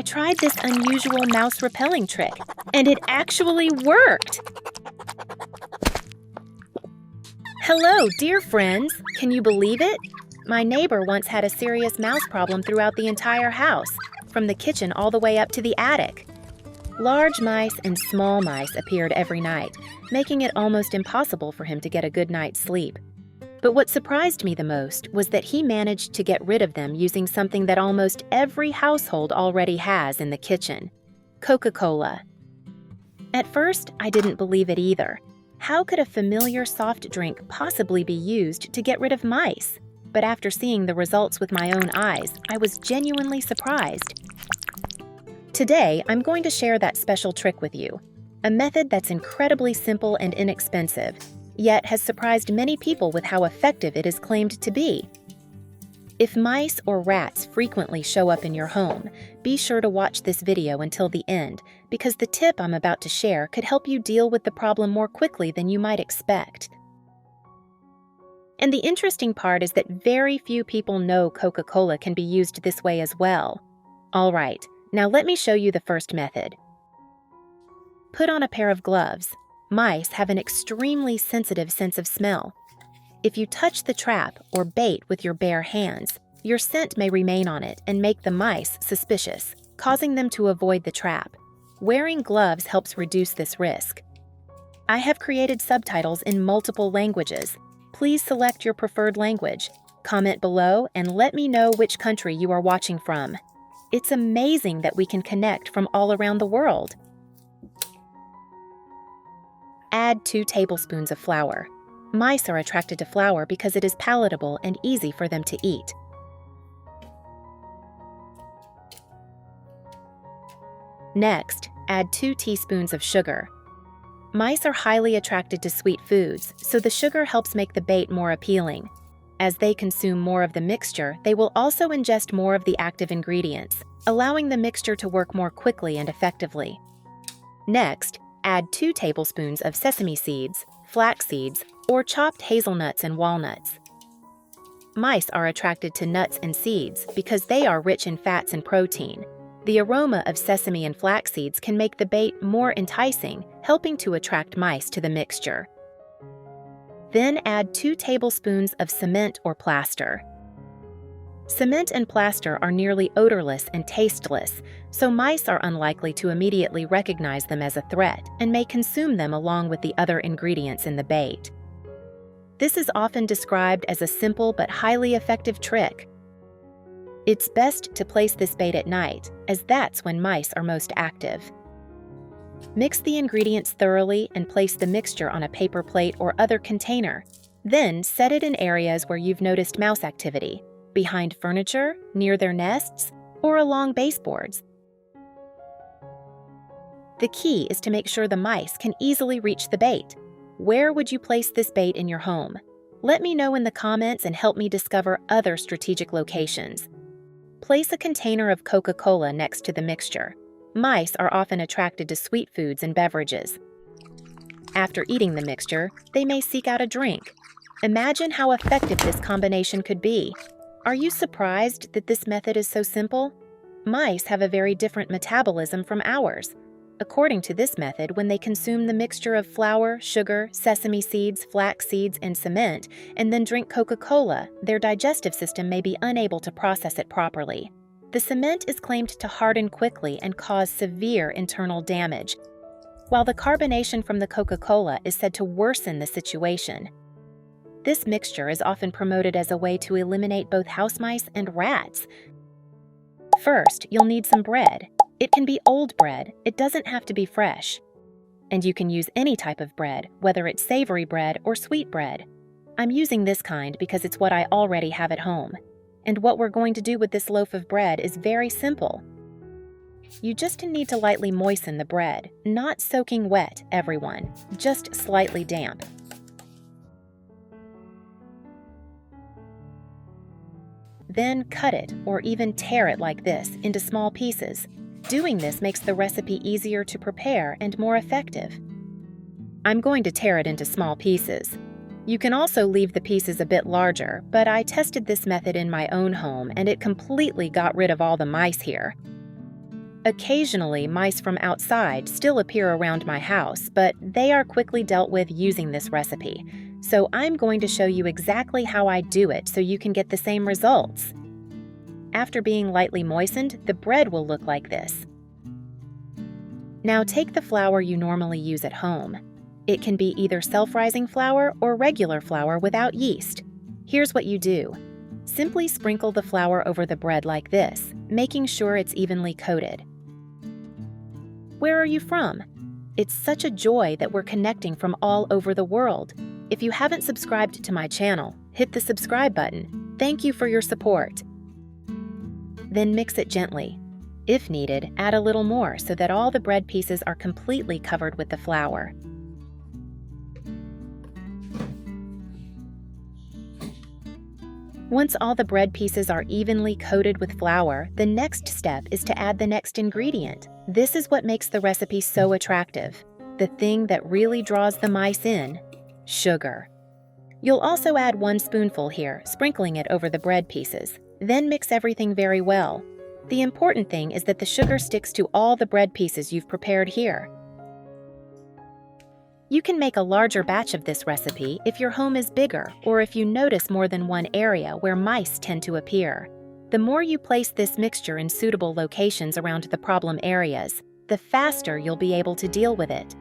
I tried this unusual mouse repelling trick, and it actually worked! Hello, dear friends! Can you believe it? My neighbor once had a serious mouse problem throughout the entire house, from the kitchen all the way up to the attic. Large mice and small mice appeared every night, making it almost impossible for him to get a good night's sleep. But what surprised me the most was that he managed to get rid of them using something that almost every household already has in the kitchen: Coca-Cola. At first, I didn't believe it either. How could a familiar soft drink possibly be used to get rid of mice? But after seeing the results with my own eyes, I was genuinely surprised. Today, I'm going to share that special trick with you, a method that's incredibly simple and inexpensive, yet has surprised many people with how effective it is claimed to be. If mice or rats frequently show up in your home, be sure to watch this video until the end, because the tip I'm about to share could help you deal with the problem more quickly than you might expect. And the interesting part is that very few people know Coca-Cola can be used this way as well. All right, now let me show you the first method. Put on a pair of gloves. Mice have an extremely sensitive sense of smell. If you touch the trap or bait with your bare hands, your scent may remain on it and make the mice suspicious, causing them to avoid the trap. Wearing gloves helps reduce this risk. I have created subtitles in multiple languages. Please select your preferred language. Comment below and let me know which country you are watching from. It's amazing that we can connect from all around the world. Add 2 tablespoons of flour. Mice are attracted to flour because it is palatable and easy for them to eat. Next, add 2 teaspoons of sugar. Mice are highly attracted to sweet foods, so the sugar helps make the bait more appealing. As they consume more of the mixture, they will also ingest more of the active ingredients, allowing the mixture to work more quickly and effectively. Next, add 2 tablespoons of sesame seeds, flax seeds, or chopped hazelnuts and walnuts. Mice are attracted to nuts and seeds because they are rich in fats and protein. The aroma of sesame and flax seeds can make the bait more enticing, helping to attract mice to the mixture. Then add 2 tablespoons of cement or plaster. Cement and plaster are nearly odorless and tasteless, so mice are unlikely to immediately recognize them as a threat and may consume them along with the other ingredients in the bait. This is often described as a simple but highly effective trick. It's best to place this bait at night, as that's when mice are most active. Mix the ingredients thoroughly and place the mixture on a paper plate or other container. Then set it in areas where you've noticed mouse activity, behind furniture, near their nests, or along baseboards. The key is to make sure the mice can easily reach the bait. Where would you place this bait in your home? Let me know in the comments and help me discover other strategic locations. Place a container of Coca-Cola next to the mixture. Mice are often attracted to sweet foods and beverages. After eating the mixture, they may seek out a drink. Imagine how effective this combination could be. Are you surprised that this method is so simple? Mice have a very different metabolism from ours. According to this method, when they consume the mixture of flour, sugar, sesame seeds, flax seeds, and cement, and then drink Coca-Cola, their digestive system may be unable to process it properly. The cement is claimed to harden quickly and cause severe internal damage, while the carbonation from the Coca-Cola is said to worsen the situation. This mixture is often promoted as a way to eliminate both house mice and rats. First, you'll need some bread. It can be old bread, it doesn't have to be fresh. And you can use any type of bread, whether it's savory bread or sweet bread. I'm using this kind because it's what I already have at home. And what we're going to do with this loaf of bread is very simple. You just need to lightly moisten the bread, not soaking wet, everyone, just slightly damp. Then cut it, or even tear it like this, into small pieces. Doing this makes the recipe easier to prepare and more effective. I'm going to tear it into small pieces. You can also leave the pieces a bit larger, but I tested this method in my own home and it completely got rid of all the mice here. Occasionally, mice from outside still appear around my house, but they are quickly dealt with using this recipe. So I'm going to show you exactly how I do it so you can get the same results. After being lightly moistened, the bread will look like this. Now take the flour you normally use at home. It can be either self-rising flour or regular flour without yeast. Here's what you do. Simply sprinkle the flour over the bread like this, making sure it's evenly coated. Where are you from? It's such a joy that we're connecting from all over the world. If you haven't subscribed to my channel, hit the subscribe button. Thank you for your support. Then mix it gently. If needed, add a little more so that all the bread pieces are completely covered with the flour. Once all the bread pieces are evenly coated with flour, the next step is to add the next ingredient. This is what makes the recipe so attractive. The thing that really draws the mice in: sugar. You'll also add 1 spoonful here, sprinkling it over the bread pieces. Then mix everything very well. The important thing is that the sugar sticks to all the bread pieces you've prepared here. You can make a larger batch of this recipe if your home is bigger or if you notice more than one area where mice tend to appear. The more you place this mixture in suitable locations around the problem areas, the faster you'll be able to deal with it.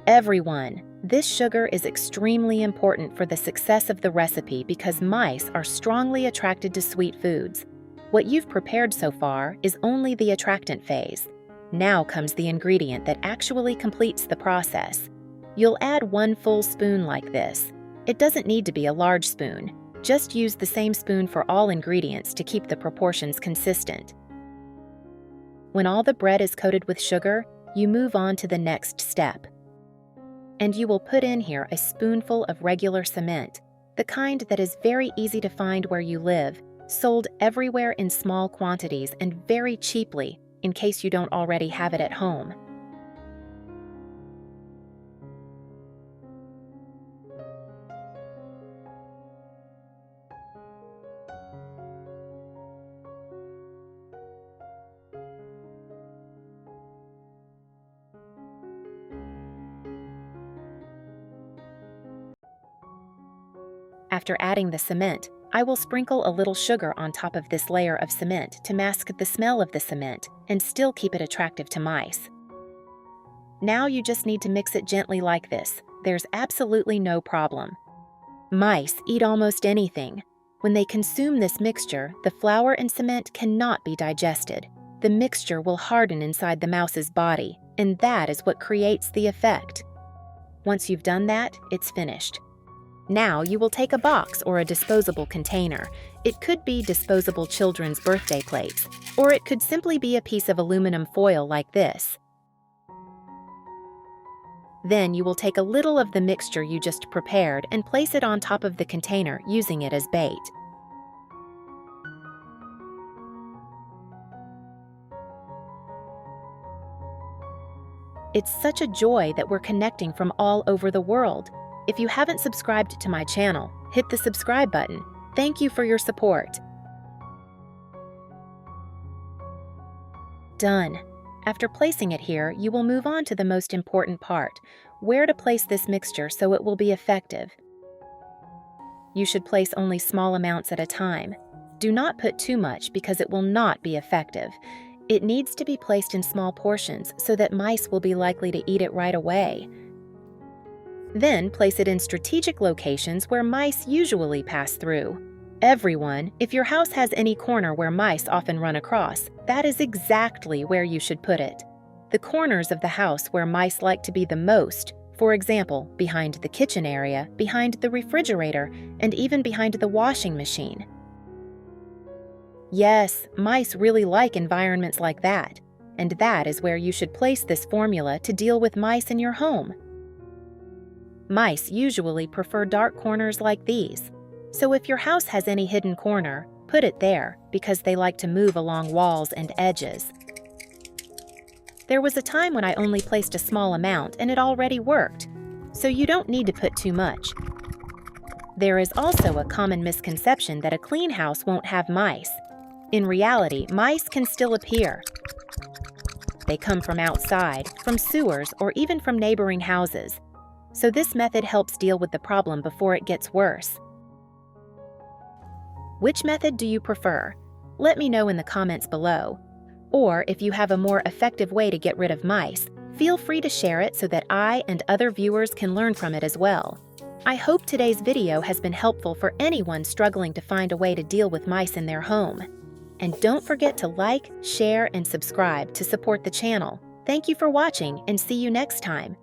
Everyone, this sugar is extremely important for the success of the recipe because mice are strongly attracted to sweet foods. What you've prepared so far is only the attractant phase. Now comes the ingredient that actually completes the process. You'll add 1 full spoon like this. It doesn't need to be a large spoon. Just use the same spoon for all ingredients to keep the proportions consistent. When all the bread is coated with sugar, you move on to the next step. And you will put in here a spoonful of regular cement, the kind that is very easy to find where you live, sold everywhere in small quantities and very cheaply, in case you don't already have it at home. After adding the cement, I will sprinkle a little sugar on top of this layer of cement to mask the smell of the cement and still keep it attractive to mice. Now you just need to mix it gently like this. There's absolutely no problem. Mice eat almost anything. When they consume this mixture, the flour and cement cannot be digested. The mixture will harden inside the mouse's body, and that is what creates the effect. Once you've done that, it's finished. Now you will take a box or a disposable container. It could be disposable children's birthday plates, or it could simply be a piece of aluminum foil like this. Then you will take a little of the mixture you just prepared and place it on top of the container using it as bait. It's such a joy that we're connecting from all over the world. If you haven't subscribed to my channel, hit the subscribe button. Thank you for your support. Done. After placing it here, you will move on to the most important part, where to place this mixture so it will be effective. You should place only small amounts at a time. Do not put too much because it will not be effective. It needs to be placed in small portions so that mice will be likely to eat it right away. Then place it in strategic locations where mice usually pass through. Everyone, if your house has any corner where mice often run across, that is exactly where you should put it. The corners of the house where mice like to be the most, for example, behind the kitchen area, behind the refrigerator, and even behind the washing machine. Yes, mice really like environments like that, and that is where you should place this formula to deal with mice in your home. Mice usually prefer dark corners like these, so if your house has any hidden corner, put it there because they like to move along walls and edges. There was a time when I only placed a small amount and it already worked, so you don't need to put too much. There is also a common misconception that a clean house won't have mice. In reality, mice can still appear. They come from outside, from sewers, or even from neighboring houses. So this method helps deal with the problem before it gets worse. Which method do you prefer? Let me know in the comments below. Or if you have a more effective way to get rid of mice, feel free to share it so that I and other viewers can learn from it as well. I hope today's video has been helpful for anyone struggling to find a way to deal with mice in their home. And don't forget to like, share, and subscribe to support the channel. Thank you for watching, and see you next time.